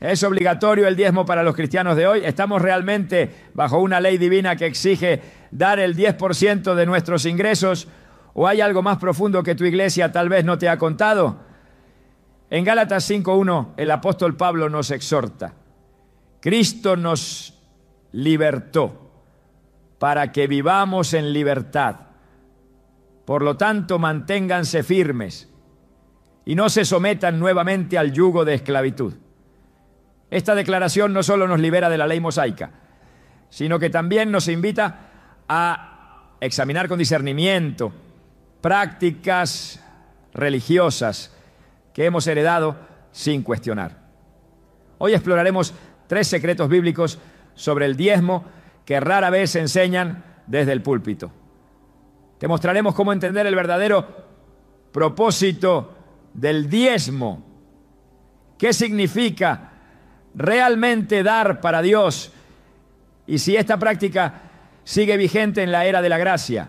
¿Es obligatorio el diezmo para los cristianos de hoy? ¿Estamos realmente bajo una ley divina que exige dar el 10% de nuestros ingresos? ¿O hay algo más profundo que tu iglesia tal vez no te ha contado? En Gálatas 5:1 el apóstol Pablo nos exhorta: Cristo nos libertó para que vivamos en libertad. Por lo tanto, manténganse firmes y no se sometan nuevamente al yugo de esclavitud. Esta declaración no solo nos libera de la ley mosaica, sino que también nos invita a examinar con discernimiento prácticas religiosas que hemos heredado sin cuestionar. Hoy exploraremos 3 secretos bíblicos sobre el diezmo que rara vez se enseñan desde el púlpito. Te mostraremos cómo entender el verdadero propósito del diezmo. ¿Qué significa realmente dar para Dios? Y si esta práctica sigue vigente en la era de la gracia.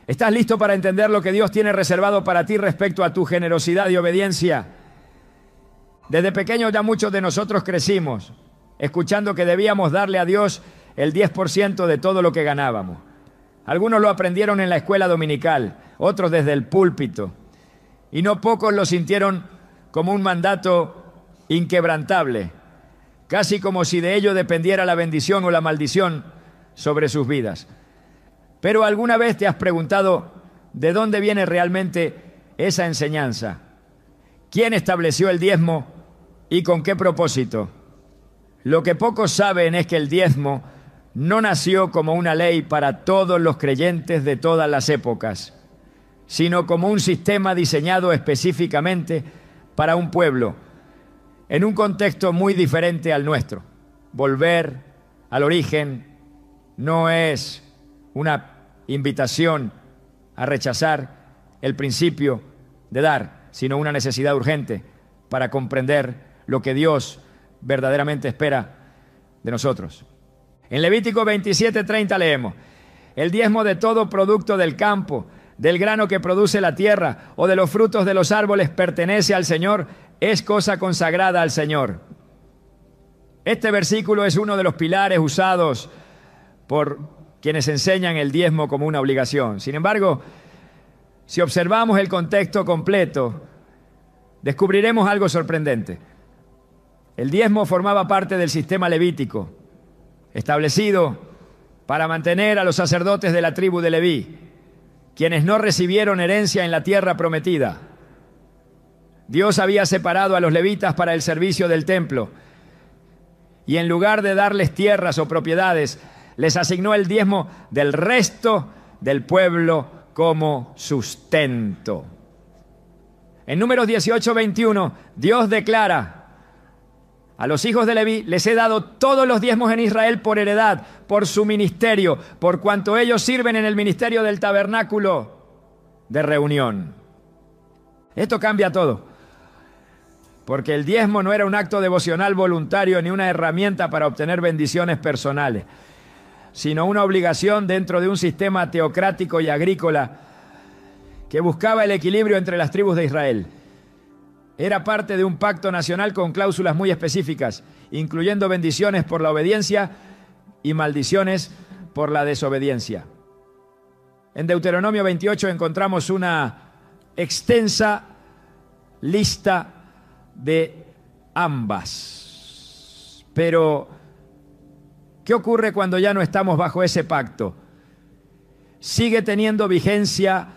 ¿Estás listo para entender lo que Dios tiene reservado para ti respecto a tu generosidad y obediencia? Desde pequeños ya muchos de nosotros crecimos escuchando que debíamos darle a Dios el 10% de todo lo que ganábamos. Algunos lo aprendieron en la escuela dominical, otros desde el púlpito, y no pocos lo sintieron como un mandato inquebrantable, casi como si de ello dependiera la bendición o la maldición sobre sus vidas. Pero ¿alguna vez te has preguntado de dónde viene realmente esa enseñanza? ¿Quién estableció el diezmo y con qué propósito? Lo que pocos saben es que el diezmo no nació como una ley para todos los creyentes de todas las épocas, sino como un sistema diseñado específicamente para un pueblo, en un contexto muy diferente al nuestro. Volver al origen no es una invitación a rechazar el principio de dar, sino una necesidad urgente para comprender lo que Dios verdaderamente espera de nosotros. En Levítico 27:30 leemos: el diezmo de todo producto del campo, del grano que produce la tierra o de los frutos de los árboles pertenece al Señor, es cosa consagrada al Señor. Este versículo es uno de los pilares usados por quienes enseñan el diezmo como una obligación. Sin embargo, si observamos el contexto completo, descubriremos algo sorprendente. El diezmo formaba parte del sistema levítico, establecido para mantener a los sacerdotes de la tribu de Leví, quienes no recibieron herencia en la tierra prometida. Dios había separado a los levitas para el servicio del templo, y en lugar de darles tierras o propiedades, les asignó el diezmo del resto del pueblo como sustento. En Números 18:21, Dios declara: a los hijos de Leví les he dado todos los diezmos en Israel por heredad, por su ministerio, por cuanto ellos sirven en el ministerio del tabernáculo de reunión. Esto cambia todo, porque el diezmo no era un acto devocional voluntario ni una herramienta para obtener bendiciones personales, sino una obligación dentro de un sistema teocrático y agrícola que buscaba el equilibrio entre las tribus de Israel. Era parte de un pacto nacional con cláusulas muy específicas, incluyendo bendiciones por la obediencia y maldiciones por la desobediencia. En Deuteronomio 28 encontramos una extensa lista de ambas. Pero, ¿qué ocurre cuando ya no estamos bajo ese pacto? Sigue teniendo vigencia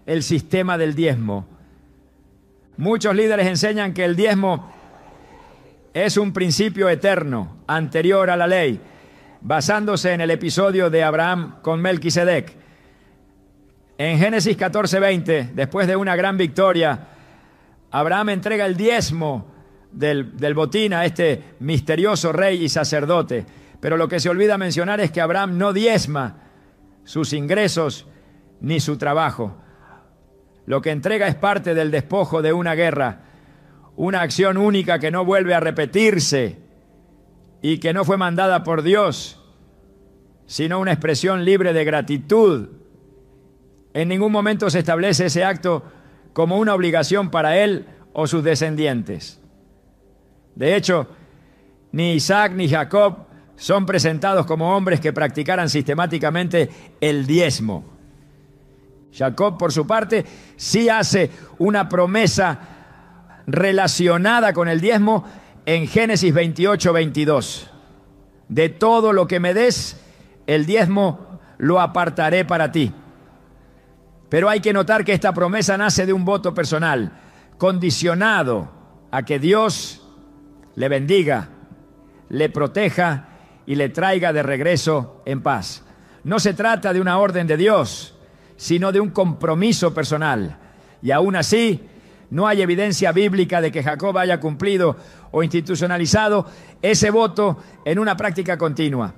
el sistema del diezmo. Muchos líderes enseñan que el diezmo es un principio eterno, anterior a la ley, basándose en el episodio de Abraham con Melquisedec. En Génesis 14:20, después de una gran victoria, Abraham entrega el diezmo del botín a este misterioso rey y sacerdote. Pero lo que se olvida mencionar es que Abraham no diezma sus ingresos ni su trabajo. Lo que entrega es parte del despojo de una guerra, una acción única que no vuelve a repetirse y que no fue mandada por Dios, sino una expresión libre de gratitud. En ningún momento se establece ese acto como una obligación para él o sus descendientes. De hecho, Ni Isaac ni Jacob son presentados como hombres que practicaran sistemáticamente el diezmo. Jacob, por su parte, sí hace una promesa relacionada con el diezmo en Génesis 28:22. De todo lo que me des, el diezmo lo apartaré para ti. Pero hay que notar que esta promesa nace de un voto personal, condicionado a que Dios le bendiga, le proteja y le traiga de regreso en paz. No se trata de una orden de Dios, sino de un compromiso personal. Y aún así, no hay evidencia bíblica de que Jacob haya cumplido o institucionalizado ese voto en una práctica continua.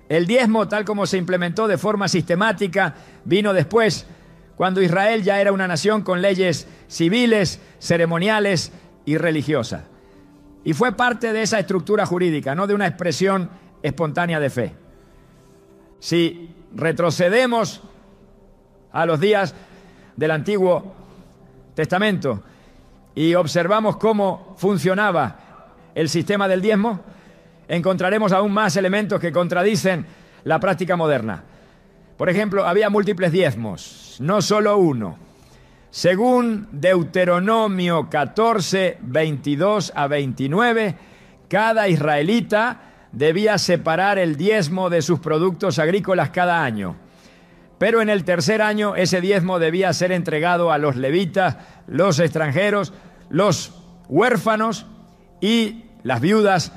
El diezmo, tal como se implementó de forma sistemática, vino después, cuando Israel ya era una nación con leyes civiles, ceremoniales y religiosas. Y fue parte de esa estructura jurídica, no de una expresión espontánea de fe. Si retrocedemos a los días del Antiguo Testamento y observamos cómo funcionaba el sistema del diezmo, encontraremos aún más elementos que contradicen la práctica moderna. Por ejemplo, había múltiples diezmos, no solo uno. Según Deuteronomio 14, 22 a 29, cada israelita debía separar el diezmo de sus productos agrícolas cada año. Pero en el tercer año ese diezmo debía ser entregado a los levitas, los extranjeros, los huérfanos y las viudas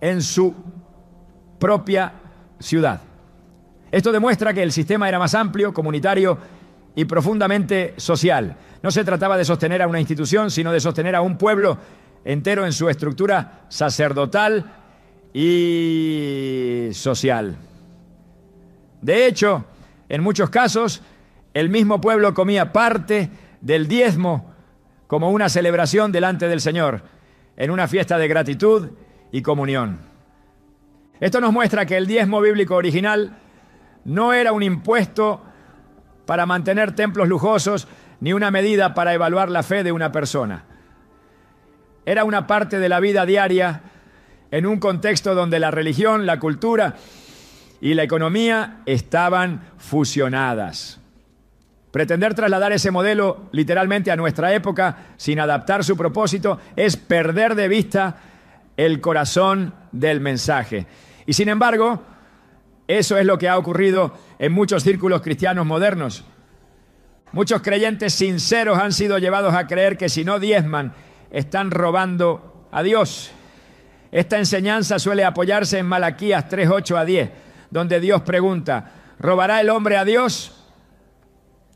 en su propia ciudad. Esto demuestra que el sistema era más amplio, comunitario y profundamente social. No se trataba de sostener a una institución, sino de sostener a un pueblo entero en su estructura sacerdotal y social. De hecho, en muchos casos, el mismo pueblo comía parte del diezmo como una celebración delante del Señor, en una fiesta de gratitud y comunión. Esto nos muestra que el diezmo bíblico original no era un impuesto para mantener templos lujosos, ni una medida para evaluar la fe de una persona. Era una parte de la vida diaria en un contexto donde la religión, la cultura y la economía estaban fusionadas. Pretender trasladar ese modelo literalmente a nuestra época sin adaptar su propósito es perder de vista el corazón del mensaje. Y sin embargo, eso es lo que ha ocurrido en muchos círculos cristianos modernos. Muchos creyentes sinceros han sido llevados a creer que si no diezman, están robando a Dios. Esta enseñanza suele apoyarse en Malaquías 3, 8 a 10, donde Dios pregunta: ¿robará el hombre a Dios?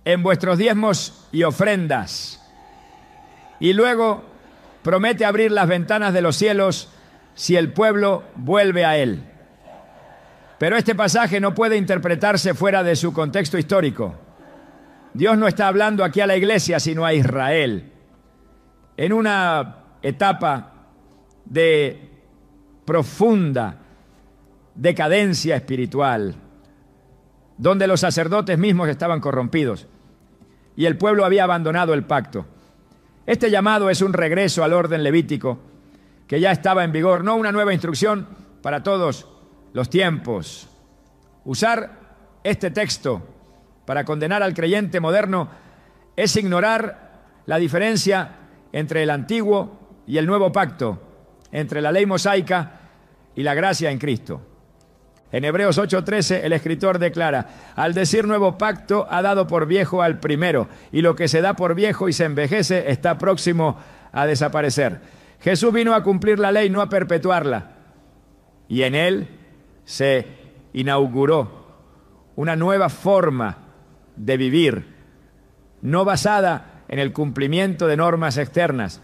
En vuestros diezmos y ofrendas. Y luego promete abrir las ventanas de los cielos si el pueblo vuelve a él. Pero este pasaje no puede interpretarse fuera de su contexto histórico. Dios no está hablando aquí a la iglesia, sino a Israel. En una etapa de profunda decadencia espiritual, donde los sacerdotes mismos estaban corrompidos y el pueblo había abandonado el pacto. Este llamado es un regreso al orden levítico que ya estaba en vigor, no una nueva instrucción para todos los tiempos. Usar este texto para condenar al creyente moderno es ignorar la diferencia entre el antiguo y el nuevo pacto, entre la ley mosaica y la gracia en Cristo. En Hebreos 8:13 el escritor declara: al decir nuevo pacto ha dado por viejo al primero, y lo que se da por viejo y se envejece está próximo a desaparecer. Jesús vino a cumplir la ley, no a perpetuarla, y en él se inauguró una nueva forma de vivir, no basada en el cumplimiento de normas externas,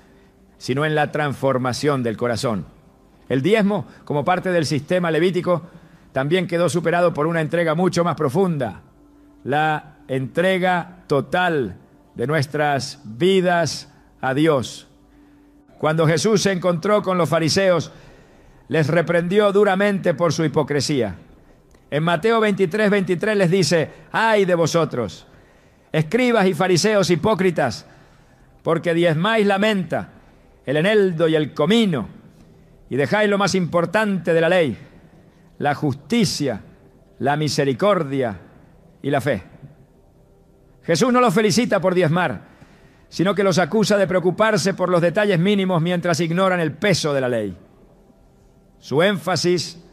sino en la transformación del corazón. El diezmo, como parte del sistema levítico, también quedó superado por una entrega mucho más profunda, la entrega total de nuestras vidas a Dios. Cuando Jesús se encontró con los fariseos, les reprendió duramente por su hipocresía. En Mateo 23:23 les dice: ¡ay de vosotros, escribas y fariseos hipócritas, porque diezmáis la menta, el eneldo y el comino, y dejáis lo más importante de la ley, la justicia, la misericordia y la fe. Jesús no los felicita por diezmar, sino que los acusa de preocuparse por los detalles mínimos mientras ignoran el peso de la ley. Su énfasis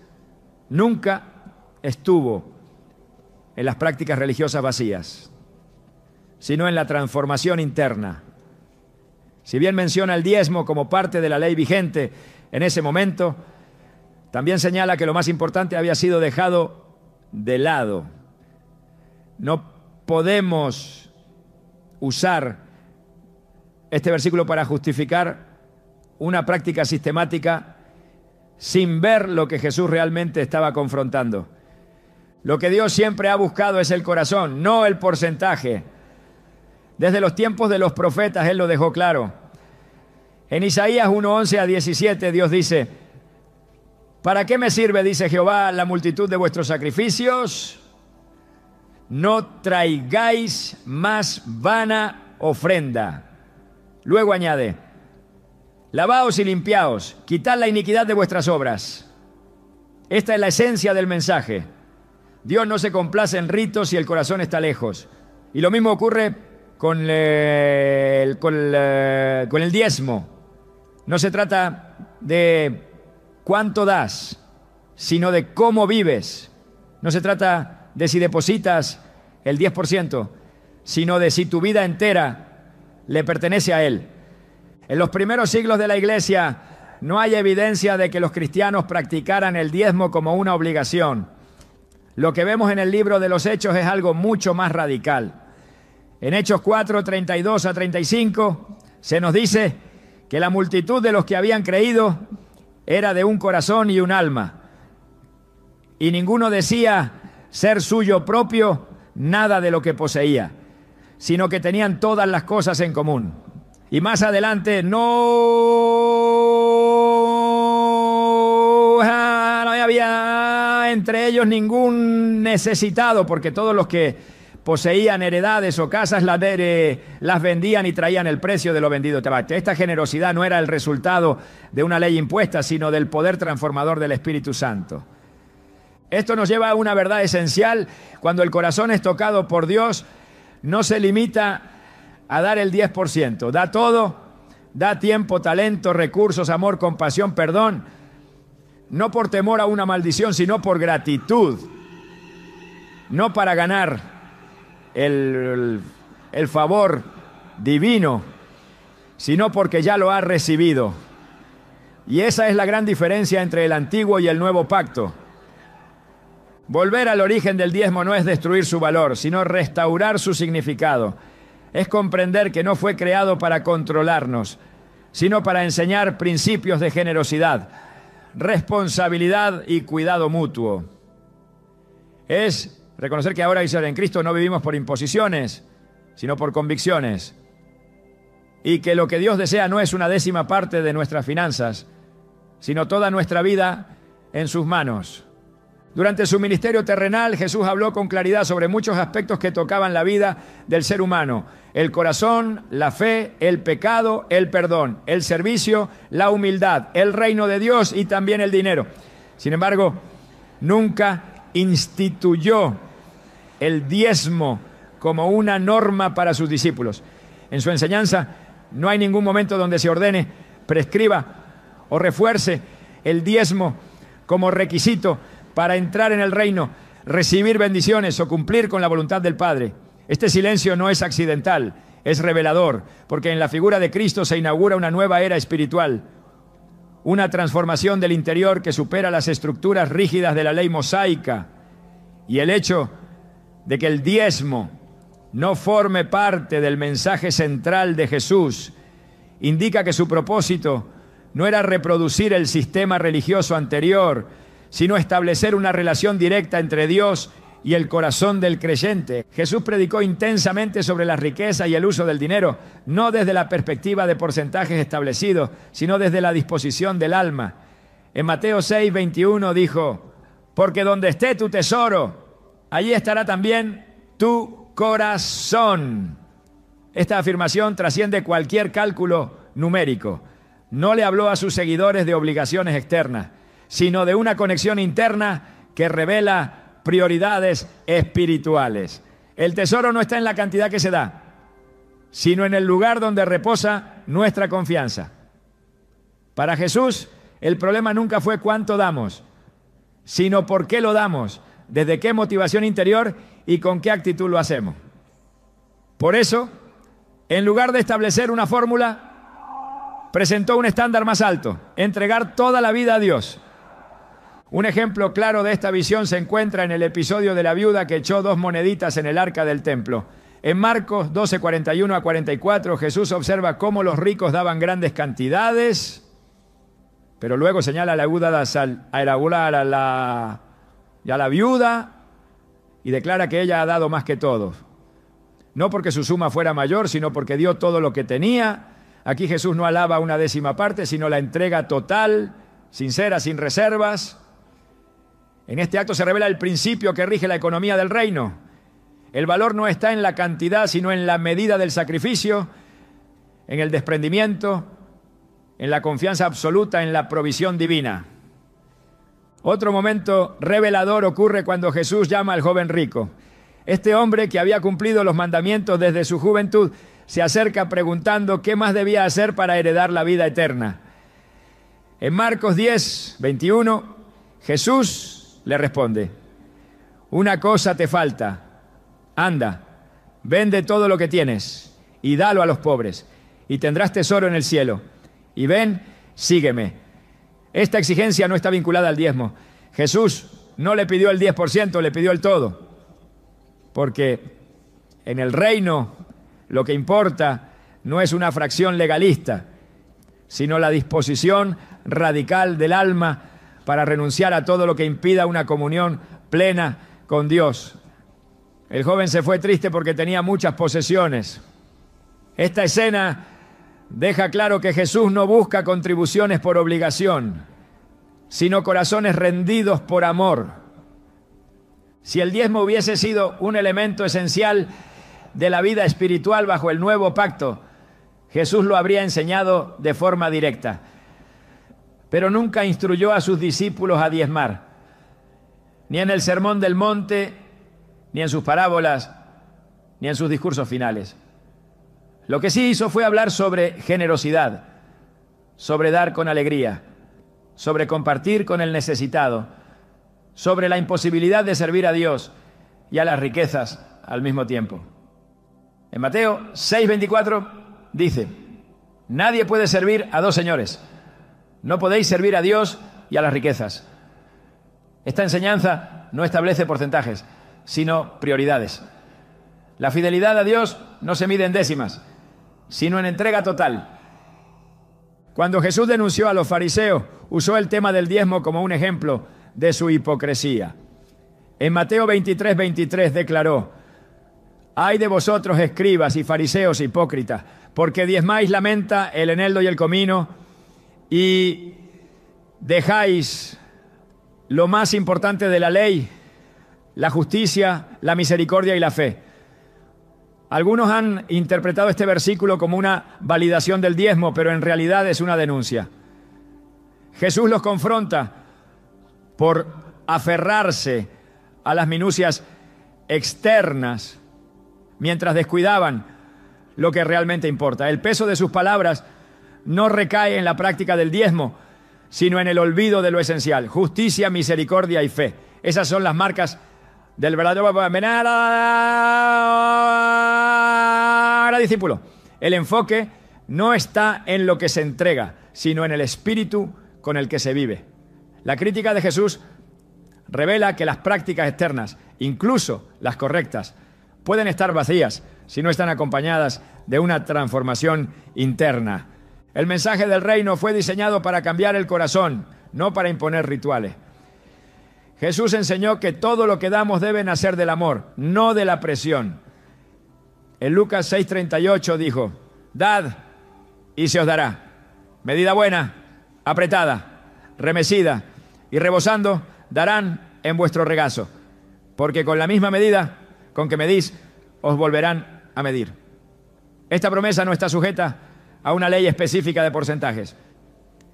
nunca estuvo en las prácticas religiosas vacías, sino en la transformación interna. Si bien menciona el diezmo como parte de la ley vigente en ese momento, también señala que lo más importante había sido dejado de lado. No podemos usar este versículo para justificar una práctica sistemática sin ver lo que Jesús realmente estaba confrontando. Lo que Dios siempre ha buscado es el corazón, no el porcentaje. Desde los tiempos de los profetas Él lo dejó claro. En Isaías 1:11 a 17 Dios dice: ¿para qué me sirve, dice Jehová, la multitud de vuestros sacrificios? No traigáis más vana ofrenda. Luego añade: lavaos y limpiaos, quitad la iniquidad de vuestras obras. Esta es la esencia del mensaje. Dios no se complace en ritos si el corazón está lejos. Y lo mismo ocurre con el diezmo. No se trata de cuánto das, sino de cómo vives. No se trata de si depositas el 10%, sino de si tu vida entera le pertenece a Él. En los primeros siglos de la Iglesia no hay evidencia de que los cristianos practicaran el diezmo como una obligación. Lo que vemos en el libro de los Hechos es algo mucho más radical. En Hechos 4, 32 a 35 se nos dice que la multitud de los que habían creído era de un corazón y un alma, y ninguno decía ser suyo propio nada de lo que poseía, sino que tenían todas las cosas en común. Y más adelante, no había entre ellos ningún necesitado, porque todos los que poseían heredades o casas las vendían y traían el precio de lo vendido. Esta generosidad no era el resultado de una ley impuesta, sino del poder transformador del Espíritu Santo. Esto nos lleva a una verdad esencial. Cuando el corazón es tocado por Dios, no se limita a dar el 10%. Da todo, da tiempo, talento, recursos, amor, compasión, perdón. No por temor a una maldición, sino por gratitud. No para ganar el favor divino, sino porque ya lo ha recibido. Y esa es la gran diferencia entre el antiguo y el nuevo pacto. Volver al origen del diezmo no es destruir su valor, sino restaurar su significado. Es comprender que no fue creado para controlarnos, sino para enseñar principios de generosidad, responsabilidad y cuidado mutuo. Es reconocer que ahora en Cristo no vivimos por imposiciones, sino por convicciones. Y que lo que Dios desea no es una décima parte de nuestras finanzas, sino toda nuestra vida en sus manos. Durante su ministerio terrenal, Jesús habló con claridad sobre muchos aspectos que tocaban la vida del ser humano: el corazón, la fe, el pecado, el perdón, el servicio, la humildad, el reino de Dios y también el dinero. Sin embargo, nunca instituyó el diezmo como una norma para sus discípulos. En su enseñanza no hay ningún momento donde se ordene, prescriba o refuerce el diezmo como requisito para entrar en el reino, recibir bendiciones o cumplir con la voluntad del Padre. Este silencio no es accidental, es revelador, porque en la figura de Cristo se inaugura una nueva era espiritual, una transformación del interior que supera las estructuras rígidas de la ley mosaica. Y el hecho de que el diezmo no forme parte del mensaje central de Jesús indica que su propósito no era reproducir el sistema religioso anterior, sino establecer una relación directa entre Dios y el corazón del creyente. Jesús predicó intensamente sobre la riqueza y el uso del dinero, no desde la perspectiva de porcentajes establecidos, sino desde la disposición del alma. En Mateo 6:21 dijo: porque donde esté tu tesoro, allí estará también tu corazón. Esta afirmación trasciende cualquier cálculo numérico. No le habló a sus seguidores de obligaciones externas, sino de una conexión interna que revela prioridades espirituales. El tesoro no está en la cantidad que se da, sino en el lugar donde reposa nuestra confianza. Para Jesús, el problema nunca fue cuánto damos, sino por qué lo damos, desde qué motivación interior y con qué actitud lo hacemos. Por eso, en lugar de establecer una fórmula, presentó un estándar más alto: entregar toda la vida a Dios. Un ejemplo claro de esta visión se encuentra en el episodio de la viuda que echó 2 moneditas en el arca del templo. En Marcos 12, 41 a 44, Jesús observa cómo los ricos daban grandes cantidades, pero luego señala a la viuda y declara que ella ha dado más que todos. No porque su suma fuera mayor, sino porque dio todo lo que tenía. Aquí Jesús no alaba una décima parte, sino la entrega total, sincera, sin reservas. En este acto se revela el principio que rige la economía del reino. El valor no está en la cantidad, sino en la medida del sacrificio, en el desprendimiento, en la confianza absoluta en la provisión divina. Otro momento revelador ocurre cuando Jesús llama al joven rico. Este hombre, que había cumplido los mandamientos desde su juventud, se acerca preguntando qué más debía hacer para heredar la vida eterna. En Marcos 10, 21, Jesús le responde: una cosa te falta. Anda, vende todo lo que tienes y dalo a los pobres, y tendrás tesoro en el cielo. Y ven, sígueme. Esta exigencia no está vinculada al diezmo. Jesús no le pidió el 10%, le pidió el todo. Porque en el reino lo que importa no es una fracción legalista, sino la disposición radical del alma para renunciar a todo lo que impida una comunión plena con Dios. El joven se fue triste porque tenía muchas posesiones. Esta escena deja claro que Jesús no busca contribuciones por obligación, sino corazones rendidos por amor. Si el diezmo hubiese sido un elemento esencial de la vida espiritual bajo el nuevo pacto, Jesús lo habría enseñado de forma directa. Pero nunca instruyó a sus discípulos a diezmar, ni en el Sermón del Monte, ni en sus parábolas, ni en sus discursos finales. Lo que sí hizo fue hablar sobre generosidad, sobre dar con alegría, sobre compartir con el necesitado, sobre la imposibilidad de servir a Dios y a las riquezas al mismo tiempo. En Mateo 6:24 dice: nadie puede servir a 2 señores. No podéis servir a Dios y a las riquezas. Esta enseñanza no establece porcentajes, sino prioridades. La fidelidad a Dios no se mide en décimas, sino en entrega total. Cuando Jesús denunció a los fariseos, usó el tema del diezmo como un ejemplo de su hipocresía. En Mateo 23:23 declaró: ay de vosotros, escribas y fariseos hipócritas, porque diezmáis la menta, el eneldo y el comino, y dejáis lo más importante de la ley, la justicia, la misericordia y la fe. Algunos han interpretado este versículo como una validación del diezmo, pero en realidad es una denuncia. Jesús los confronta por aferrarse a las minucias externas mientras descuidaban lo que realmente importa. El peso de sus palabras no recae en la práctica del diezmo, sino en el olvido de lo esencial: justicia, misericordia y fe. Esas son las marcas del verdadero discípulo. El enfoque no está en lo que se entrega, sino en el espíritu con el que se vive. La crítica de Jesús revela que las prácticas externas, incluso las correctas, pueden estar vacías si no están acompañadas de una transformación interna. El mensaje del reino fue diseñado para cambiar el corazón, no para imponer rituales. Jesús enseñó que todo lo que damos debe nacer del amor, no de la presión. En Lucas 6:38 dijo: dad y se os dará. Medida buena, apretada, remecida y rebosando, darán en vuestro regazo. Porque con la misma medida con que medís, os volverán a medir. Esta promesa no está sujeta a una ley específica de porcentajes.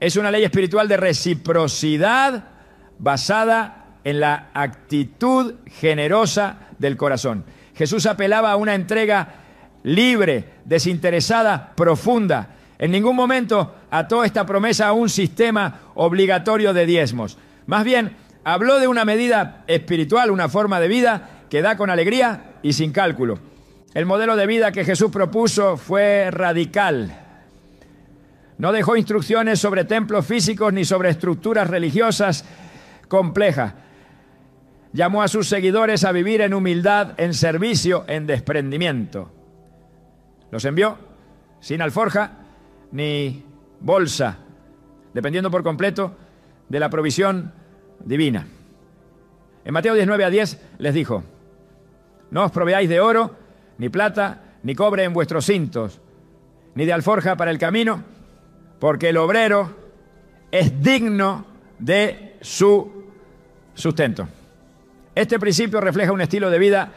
Es una ley espiritual de reciprocidad basada en la actitud generosa del corazón. Jesús apelaba a una entrega libre, desinteresada, profunda. En ningún momento ató esta promesa a un sistema obligatorio de diezmos. Más bien, habló de una medida espiritual, una forma de vida que da con alegría y sin cálculo. El modelo de vida que Jesús propuso fue radical. No dejó instrucciones sobre templos físicos ni sobre estructuras religiosas complejas. Llamó a sus seguidores a vivir en humildad, en servicio, en desprendimiento. Los envió sin alforja ni bolsa, dependiendo por completo de la provisión divina. En Mateo 19:10 les dijo: no os proveáis de oro, ni plata, ni cobre en vuestros cintos, ni de alforja para el camino, porque el obrero es digno de su sustento. Este principio refleja un estilo de vida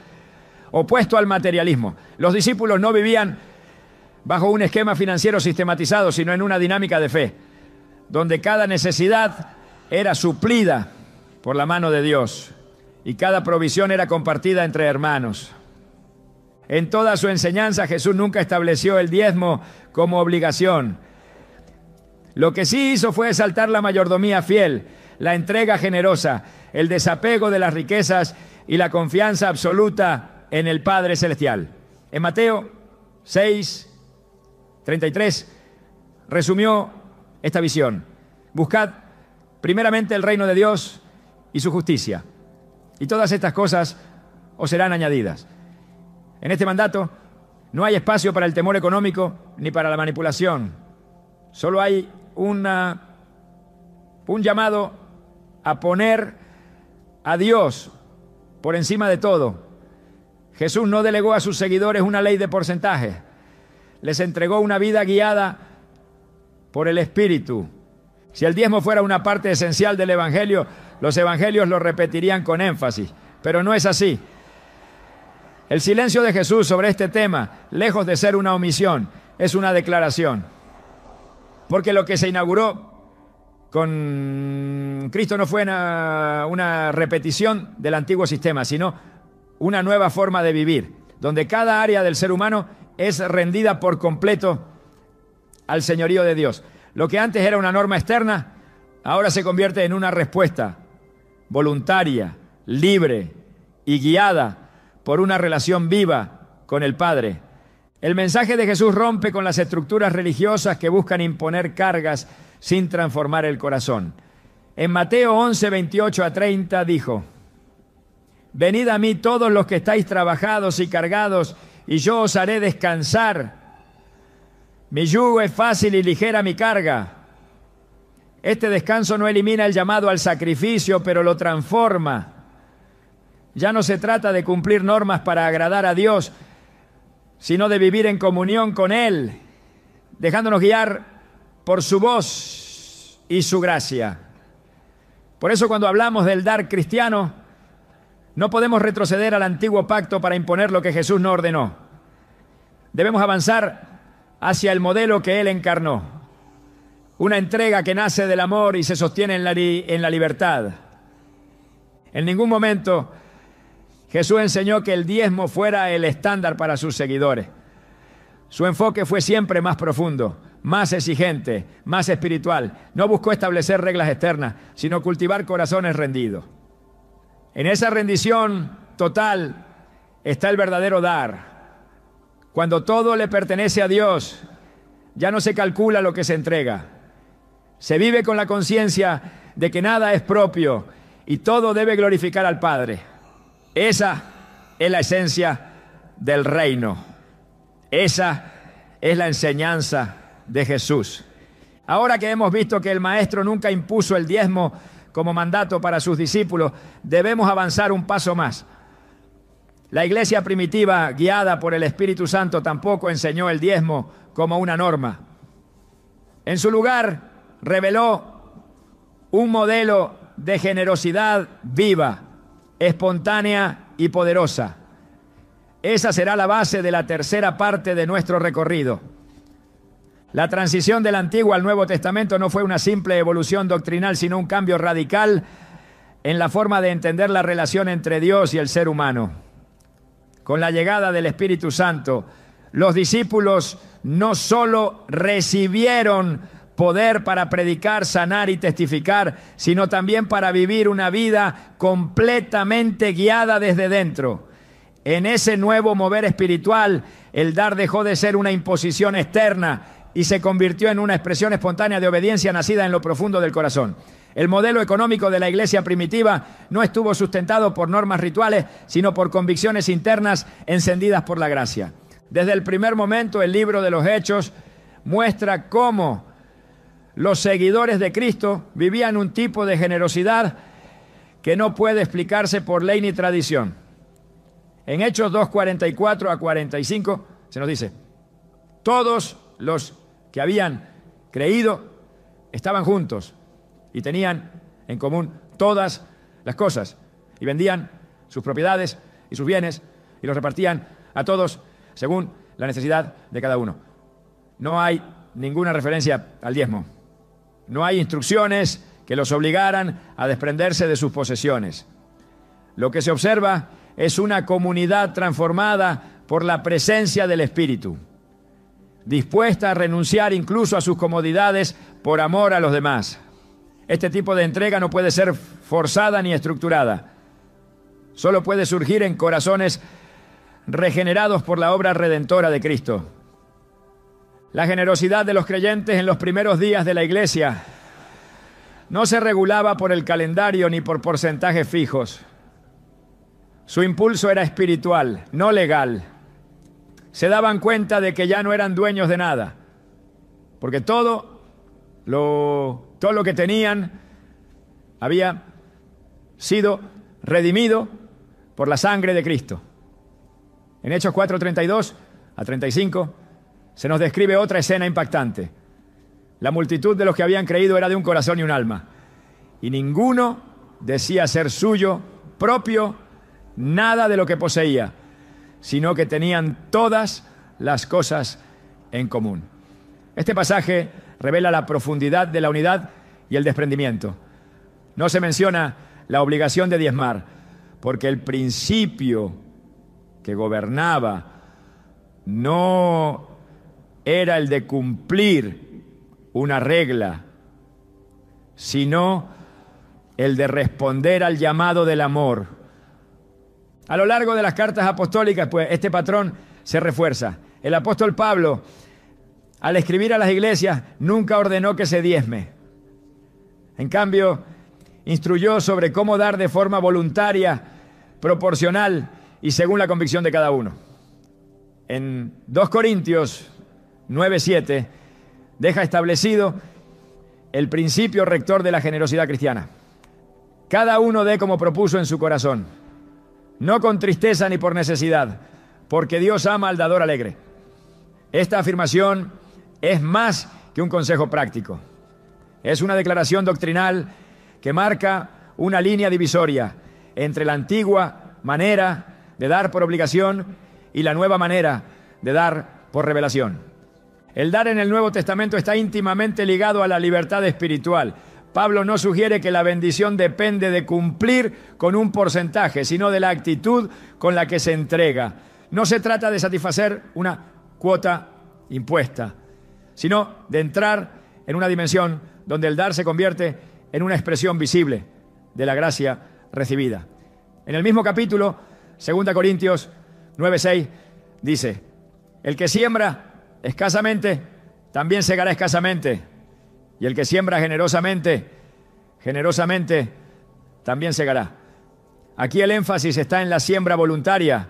opuesto al materialismo. Los discípulos no vivían bajo un esquema financiero sistematizado, sino en una dinámica de fe, donde cada necesidad era suplida por la mano de Dios y cada provisión era compartida entre hermanos. En toda su enseñanza, Jesús nunca estableció el diezmo como obligación. Lo que sí hizo fue exaltar la mayordomía fiel, la entrega generosa, el desapego de las riquezas y la confianza absoluta en el Padre Celestial. En Mateo 6:33 resumió esta visión: buscad primeramente el reino de Dios y su justicia, y todas estas cosas os serán añadidas. En este mandato no hay espacio para el temor económico ni para la manipulación. Solo hay un llamado a poner a Dios por encima de todo. Jesús no delegó a sus seguidores una ley de porcentaje. Les entregó una vida guiada por el Espíritu. Si el diezmo fuera una parte esencial del Evangelio, los evangelios lo repetirían con énfasis, pero no es así. El silencio de Jesús sobre este tema, lejos de ser una omisión, es una declaración. Porque lo que se inauguró con Cristo no fue una repetición del antiguo sistema, sino una nueva forma de vivir, donde cada área del ser humano es rendida por completo al señorío de Dios. Lo que antes era una norma externa, ahora se convierte en una respuesta voluntaria, libre y guiada por una relación viva con el Padre. El mensaje de Jesús rompe con las estructuras religiosas que buscan imponer cargas sin transformar el corazón. En Mateo 11:28-30 dijo: venid a mí todos los que estáis trabajados y cargados, y yo os haré descansar. Mi yugo es fácil y ligera mi carga. Este descanso no elimina el llamado al sacrificio, pero lo transforma. Ya no se trata de cumplir normas para agradar a Dios, sino de vivir en comunión con Él, dejándonos guiar por su voz y su gracia. Por eso, cuando hablamos del dar cristiano, no podemos retroceder al antiguo pacto para imponer lo que Jesús no ordenó. Debemos avanzar hacia el modelo que Él encarnó. Una entrega que nace del amor y se sostiene en la libertad. En ningún momento Jesús enseñó que el diezmo fuera el estándar para sus seguidores. Su enfoque fue siempre más profundo, más exigente, más espiritual. No buscó establecer reglas externas, sino cultivar corazones rendidos. En esa rendición total está el verdadero dar. Cuando todo le pertenece a Dios, ya no se calcula lo que se entrega. Se vive con la conciencia de que nada es propio y todo debe glorificar al Padre. Esa es la esencia del reino. Esa es la enseñanza de Jesús. Ahora que hemos visto que el Maestro nunca impuso el diezmo como mandato para sus discípulos, debemos avanzar un paso más. La iglesia primitiva, guiada por el Espíritu Santo, tampoco enseñó el diezmo como una norma. En su lugar, reveló un modelo de generosidad viva, espontánea y poderosa. Esa será la base de la tercera parte de nuestro recorrido. La transición del Antiguo al Nuevo Testamento no fue una simple evolución doctrinal, sino un cambio radical en la forma de entender la relación entre Dios y el ser humano. Con la llegada del Espíritu Santo, los discípulos no solo recibieron poder para predicar, sanar y testificar, sino también para vivir una vida completamente guiada desde dentro. En ese nuevo mover espiritual, el dar dejó de ser una imposición externa y se convirtió en una expresión espontánea de obediencia nacida en lo profundo del corazón. El modelo económico de la iglesia primitiva no estuvo sustentado por normas rituales, sino por convicciones internas encendidas por la gracia. Desde el primer momento, el libro de los Hechos muestra cómo los seguidores de Cristo vivían un tipo de generosidad que no puede explicarse por ley ni tradición. En Hechos 2:44 a 45 se nos dice: todos los que habían creído estaban juntos y tenían en común todas las cosas, y vendían sus propiedades y sus bienes y los repartían a todos según la necesidad de cada uno. No hay ninguna referencia al diezmo. No hay instrucciones que los obligaran a desprenderse de sus posesiones. Lo que se observa es una comunidad transformada por la presencia del Espíritu, dispuesta a renunciar incluso a sus comodidades por amor a los demás. Este tipo de entrega no puede ser forzada ni estructurada. Solo puede surgir en corazones regenerados por la obra redentora de Cristo. La generosidad de los creyentes en los primeros días de la iglesia no se regulaba por el calendario ni por porcentajes fijos. Su impulso era espiritual, no legal. Se daban cuenta de que ya no eran dueños de nada, porque todo lo que tenían había sido redimido por la sangre de Cristo. En Hechos 4:32 a 35 se nos describe otra escena impactante. La multitud de los que habían creído era de un corazón y un alma, y ninguno decía ser suyo propio nada de lo que poseía, sino que tenían todas las cosas en común. Este pasaje revela la profundidad de la unidad y el desprendimiento. No se menciona la obligación de diezmar, porque el principio que gobernaba no era el de cumplir una regla, sino el de responder al llamado del amor. A lo largo de las cartas apostólicas, pues, este patrón se refuerza. El apóstol Pablo, al escribir a las iglesias, nunca ordenó que se diezme. En cambio, instruyó sobre cómo dar de forma voluntaria, proporcional y según la convicción de cada uno. En 2 Corintios 9:7 deja establecido el principio rector de la generosidad cristiana. Cada uno dé como propuso en su corazón, no con tristeza ni por necesidad, porque Dios ama al dador alegre. Esta afirmación es más que un consejo práctico. Es una declaración doctrinal que marca una línea divisoria entre la antigua manera de dar por obligación y la nueva manera de dar por revelación. El dar en el Nuevo Testamento está íntimamente ligado a la libertad espiritual. Pablo no sugiere que la bendición depende de cumplir con un porcentaje, sino de la actitud con la que se entrega. No se trata de satisfacer una cuota impuesta, sino de entrar en una dimensión donde el dar se convierte en una expresión visible de la gracia recibida. En el mismo capítulo, 2 Corintios 9:6, dice: el que siembra escasamente, también segará escasamente, y el que siembra generosamente, generosamente también segará. Aquí el énfasis está en la siembra voluntaria,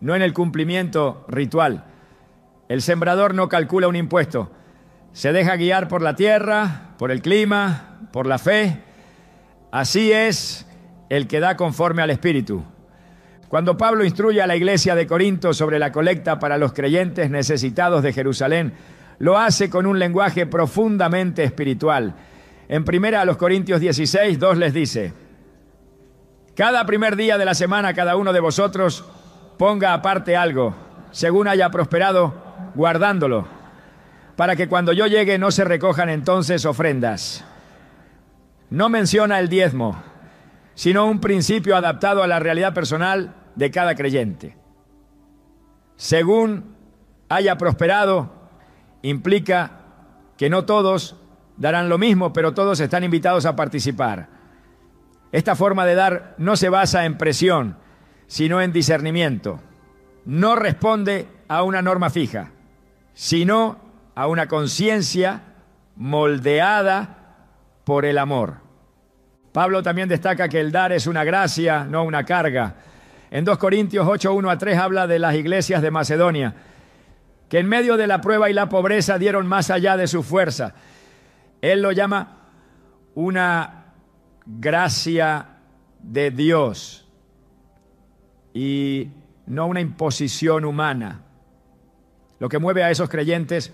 no en el cumplimiento ritual. El sembrador no calcula un impuesto, se deja guiar por la tierra, por el clima, por la fe. Así es el que da conforme al Espíritu. Cuando Pablo instruye a la iglesia de Corinto sobre la colecta para los creyentes necesitados de Jerusalén, lo hace con un lenguaje profundamente espiritual. En 1 Corintios 16:2 les dice: cada primer día de la semana cada uno de vosotros ponga aparte algo, según haya prosperado, guardándolo, para que cuando yo llegue no se recojan entonces ofrendas. No menciona el diezmo, sino un principio adaptado a la realidad personal de cada creyente. Según haya prosperado, implica que no todos darán lo mismo, pero todos están invitados a participar. Esta forma de dar no se basa en presión, sino en discernimiento. No responde a una norma fija, sino a una conciencia moldeada por el amor. Pablo también destaca que el dar es una gracia, no una carga. En 2 Corintios 8, 1-3 habla de las iglesias de Macedonia, que en medio de la prueba y la pobreza dieron más allá de su fuerza. Él lo llama una gracia de Dios y no una imposición humana. Lo que mueve a esos creyentes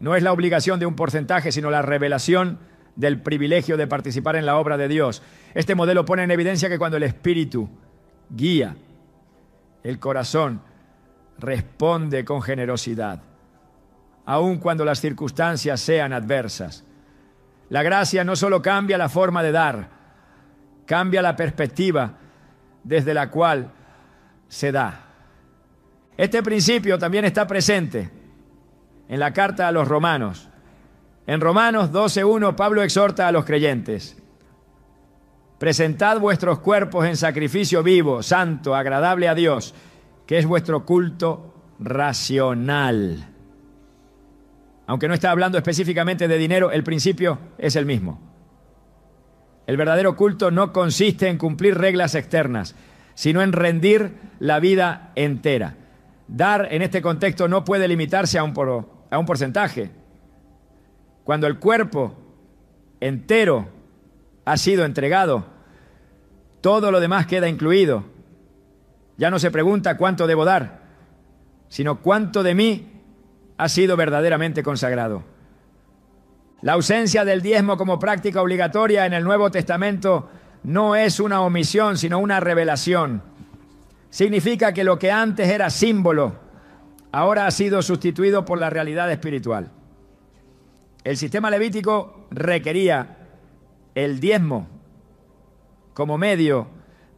no es la obligación de un porcentaje, sino la revelación del privilegio de participar en la obra de Dios. Este modelo pone en evidencia que cuando el Espíritu guía, el corazón responde con generosidad, aun cuando las circunstancias sean adversas. La gracia no solo cambia la forma de dar, cambia la perspectiva desde la cual se da. Este principio también está presente en la carta a los Romanos. En Romanos 12:1, Pablo exhorta a los creyentes: presentad vuestros cuerpos en sacrificio vivo, santo, agradable a Dios, que es vuestro culto racional. Aunque no está hablando específicamente de dinero, el principio es el mismo. El verdadero culto no consiste en cumplir reglas externas, sino en rendir la vida entera. Dar en este contexto no puede limitarse a un porcentaje. Cuando el cuerpo entero ha sido entregado, todo lo demás queda incluido. Ya no se pregunta cuánto debo dar, sino cuánto de mí ha sido verdaderamente consagrado. La ausencia del diezmo como práctica obligatoria en el Nuevo Testamento no es una omisión, sino una revelación. Significa que lo que antes era símbolo, ahora ha sido sustituido por la realidad espiritual. El sistema levítico requería el diezmo como medio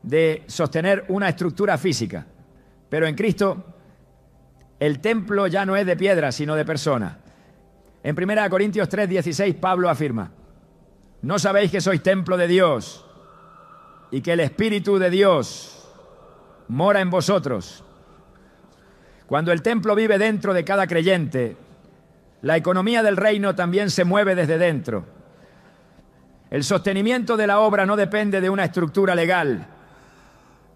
de sostener una estructura física, pero en Cristo el templo ya no es de piedra, sino de persona. En 1 Corintios 3:16 Pablo afirma: ¿no sabéis que sois templo de Dios y que el Espíritu de Dios mora en vosotros? Cuando el templo vive dentro de cada creyente, la economía del reino también se mueve desde dentro. El sostenimiento de la obra no depende de una estructura legal,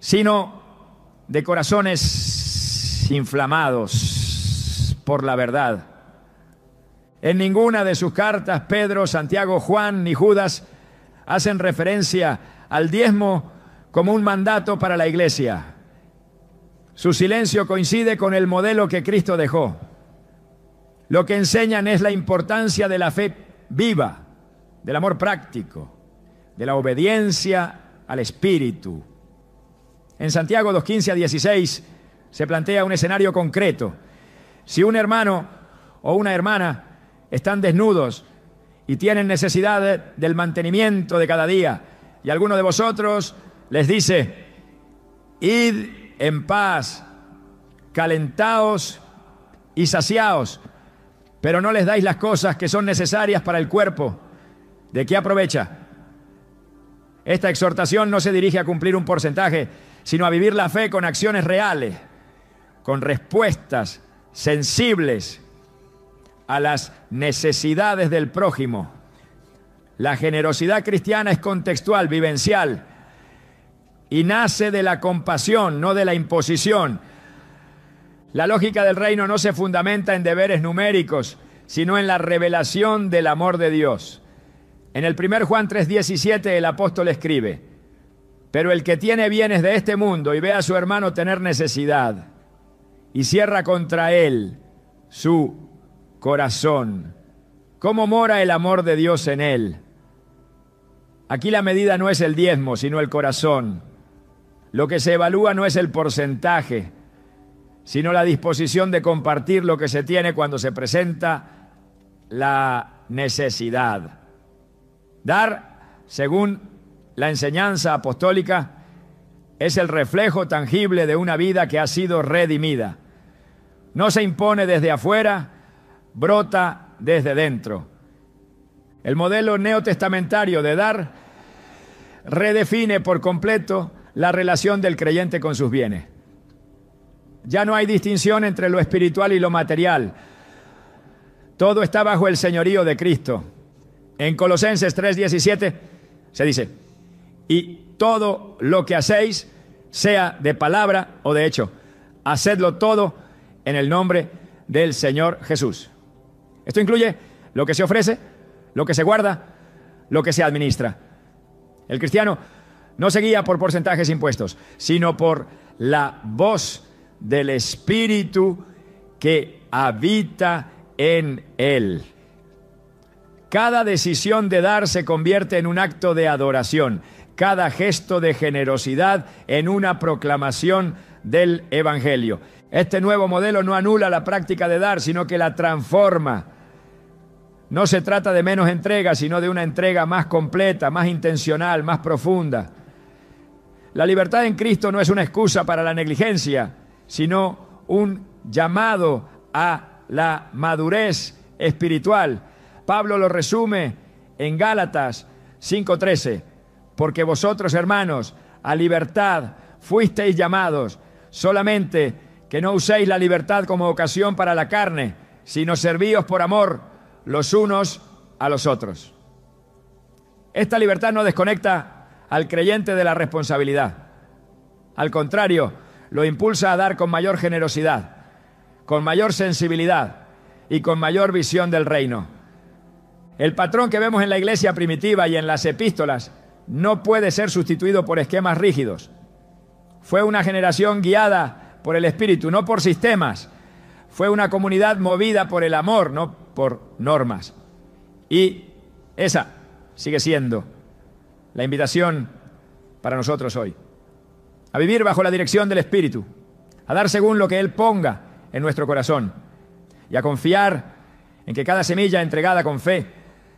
sino de corazones inflamados por la verdad. En ninguna de sus cartas, Pedro, Santiago, Juan ni Judas hacen referencia al diezmo como un mandato para la iglesia. Su silencio coincide con el modelo que Cristo dejó. Lo que enseñan es la importancia de la fe viva, del amor práctico, de la obediencia al Espíritu. En Santiago 2:15-16 se plantea un escenario concreto. Si un hermano o una hermana están desnudos y tienen necesidad del mantenimiento de cada día, y alguno de vosotros les dice: id en paz, calentaos y saciaos, pero no les dais las cosas que son necesarias para el cuerpo, ¿de qué aprovecha? Esta exhortación no se dirige a cumplir un porcentaje, sino a vivir la fe con acciones reales, con respuestas sensibles a las necesidades del prójimo. La generosidad cristiana es contextual, vivencial, y nace de la compasión, no de la imposición. La lógica del reino no se fundamenta en deberes numéricos, sino en la revelación del amor de Dios. En el 1 Juan 3:17 el apóstol escribe: pero el que tiene bienes de este mundo y ve a su hermano tener necesidad y cierra contra él su corazón, ¿cómo mora el amor de Dios en él? Aquí la medida no es el diezmo, sino el corazón. Lo que se evalúa no es el porcentaje, sino la disposición de compartir lo que se tiene cuando se presenta la necesidad. Dar, según la enseñanza apostólica, es el reflejo tangible de una vida que ha sido redimida. No se impone desde afuera, brota desde dentro. El modelo neotestamentario de dar redefine por completo la relación del creyente con sus bienes. Ya no hay distinción entre lo espiritual y lo material. Todo está bajo el señorío de Cristo. En Colosenses 3:17 se dice: y todo lo que hacéis, sea de palabra o de hecho, hacedlo todo en el nombre del Señor Jesús. Esto incluye lo que se ofrece, lo que se guarda, lo que se administra. El cristiano no se guía por porcentajes impuestos, sino por la voz del Espíritu que habita en él. Cada decisión de dar se convierte en un acto de adoración, cada gesto de generosidad en una proclamación del Evangelio. Este nuevo modelo no anula la práctica de dar, sino que la transforma. No se trata de menos entrega, sino de una entrega más completa, más intencional, más profunda. La libertad en Cristo no es una excusa para la negligencia, sino un llamado a la madurez espiritual. Pablo lo resume en Gálatas 5:13. Porque vosotros, hermanos, a libertad fuisteis llamados, solamente que no uséis la libertad como ocasión para la carne, sino servíos por amor los unos a los otros. Esta libertad no desconecta al creyente de la responsabilidad. Al contrario, lo impulsa a dar con mayor generosidad, con mayor sensibilidad y con mayor visión del reino. El patrón que vemos en la iglesia primitiva y en las epístolas no puede ser sustituido por esquemas rígidos. Fue una generación guiada por el Espíritu, no por sistemas. Fue una comunidad movida por el amor, no por normas. Y esa sigue siendo la invitación para nosotros hoy. A vivir bajo la dirección del Espíritu, a dar según lo que Él ponga en nuestro corazón y a confiar en que cada semilla entregada con fe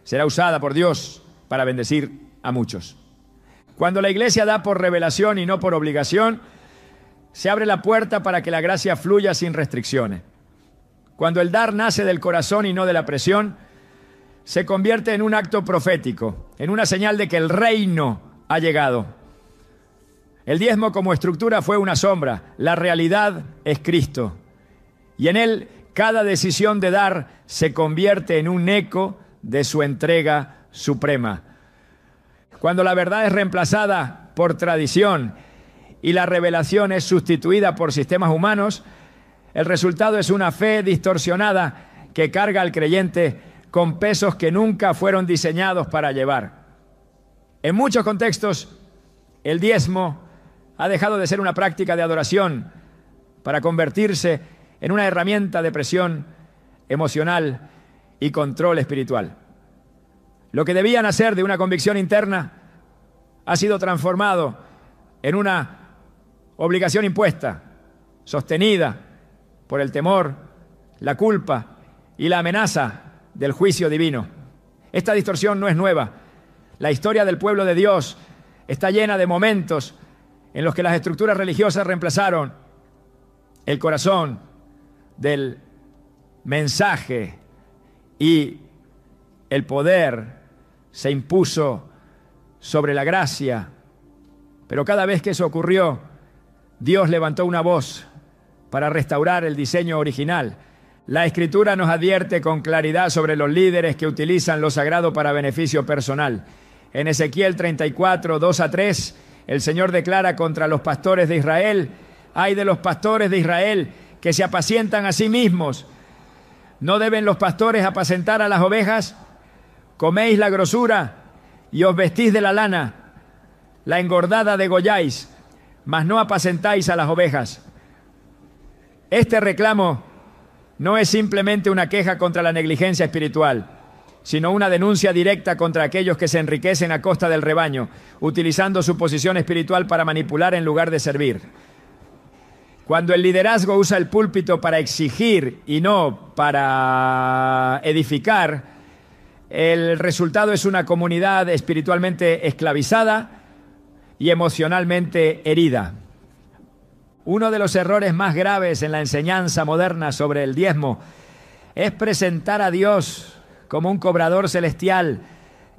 será usada por Dios para bendecir a muchos. Cuando la iglesia da por revelación y no por obligación, se abre la puerta para que la gracia fluya sin restricciones. Cuando el dar nace del corazón y no de la presión, se convierte en un acto profético, en una señal de que el reino ha llegado. El diezmo como estructura fue una sombra, la realidad es Cristo. Y en él cada decisión de dar se convierte en un eco de su entrega suprema. Cuando la verdad es reemplazada por tradición y la revelación es sustituida por sistemas humanos, el resultado es una fe distorsionada que carga al creyente con pesos que nunca fueron diseñados para llevar. En muchos contextos, el diezmo ha dejado de ser una práctica de adoración para convertirse en una herramienta de presión emocional y control espiritual. Lo que debía nacer de una convicción interna ha sido transformado en una obligación impuesta, sostenida por el temor, la culpa y la amenaza del juicio divino. Esta distorsión no es nueva. La historia del pueblo de Dios está llena de momentos en los que las estructuras religiosas reemplazaron el corazón del mensaje y el poder se impuso sobre la gracia. Pero cada vez que eso ocurrió, Dios levantó una voz para restaurar el diseño original. La Escritura nos advierte con claridad sobre los líderes que utilizan lo sagrado para beneficio personal. En Ezequiel 34, 2-3, el Señor declara contra los pastores de Israel: ay de los pastores de Israel que se apacientan a sí mismos. ¿No deben los pastores apacentar a las ovejas? Coméis la grosura y os vestís de la lana, la engordada degolláis, mas no apacentáis a las ovejas. Este reclamo no es simplemente una queja contra la negligencia espiritual, sino una denuncia directa contra aquellos que se enriquecen a costa del rebaño, utilizando su posición espiritual para manipular en lugar de servir. Cuando el liderazgo usa el púlpito para exigir y no para edificar, el resultado es una comunidad espiritualmente esclavizada y emocionalmente herida. Uno de los errores más graves en la enseñanza moderna sobre el diezmo es presentar a Dios como un cobrador celestial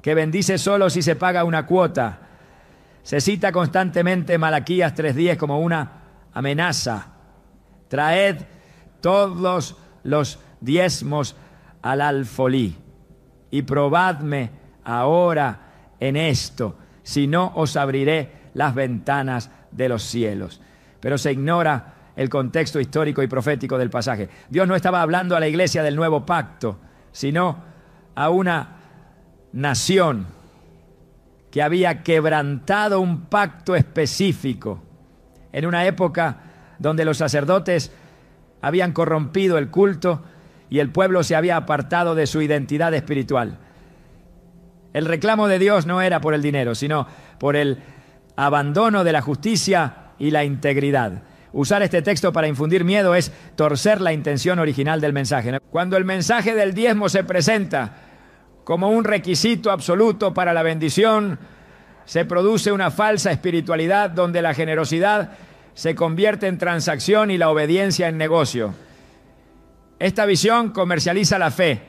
que bendice solo si se paga una cuota. Se cita constantemente Malaquías 3:10 como una amenaza. Traed todos los diezmos al alfolí y probadme ahora en esto, si no os abriré las ventanas de los cielos. Pero se ignora el contexto histórico y profético del pasaje. Dios no estaba hablando a la iglesia del nuevo pacto, sino a una nación que había quebrantado un pacto específico en una época donde los sacerdotes habían corrompido el culto y el pueblo se había apartado de su identidad espiritual. El reclamo de Dios no era por el dinero, sino por el abandono de la justicia y la integridad. Usar este texto para infundir miedo es torcer la intención original del mensaje. Cuando el mensaje del diezmo se presenta como un requisito absoluto para la bendición, se produce una falsa espiritualidad donde la generosidad se convierte en transacción y la obediencia en negocio. Esta visión comercializa la fe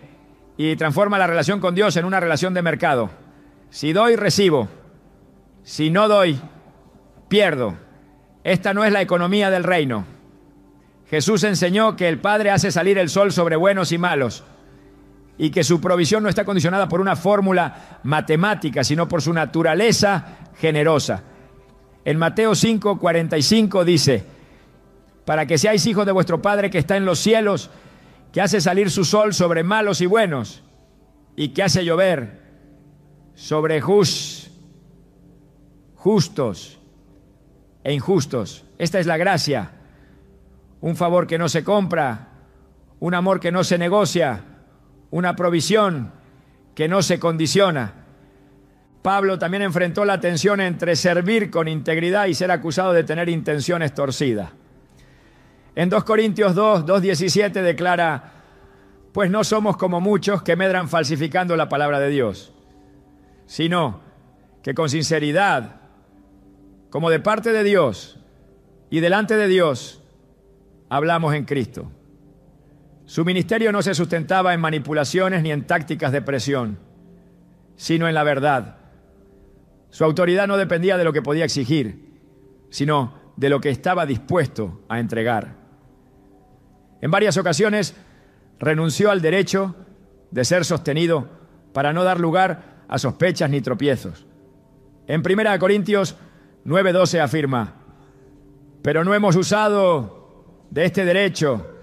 y transforma la relación con Dios en una relación de mercado. Si doy, recibo. Si no doy, pierdo. Esta no es la economía del reino. Jesús enseñó que el Padre hace salir el sol sobre buenos y malos y que su provisión no está condicionada por una fórmula matemática, sino por su naturaleza generosa. En Mateo 5:45 dice: para que seáis hijos de vuestro Padre que está en los cielos, que hace salir su sol sobre malos y buenos y que hace llover sobre justos e injustos. Esta es la gracia, un favor que no se compra, un amor que no se negocia, una provisión que no se condiciona. Pablo también enfrentó la tensión entre servir con integridad y ser acusado de tener intenciones torcidas. En 2 Corintios 2:17 declara: pues no somos como muchos que medran falsificando la palabra de Dios, sino que con sinceridad, como de parte de Dios y delante de Dios, hablamos en Cristo. Su ministerio no se sustentaba en manipulaciones ni en tácticas de presión, sino en la verdad. Su autoridad no dependía de lo que podía exigir, sino de lo que estaba dispuesto a entregar. En varias ocasiones renunció al derecho de ser sostenido para no dar lugar a sospechas ni tropiezos. En 1 Corintios 9:12 afirma: pero no hemos usado de este derecho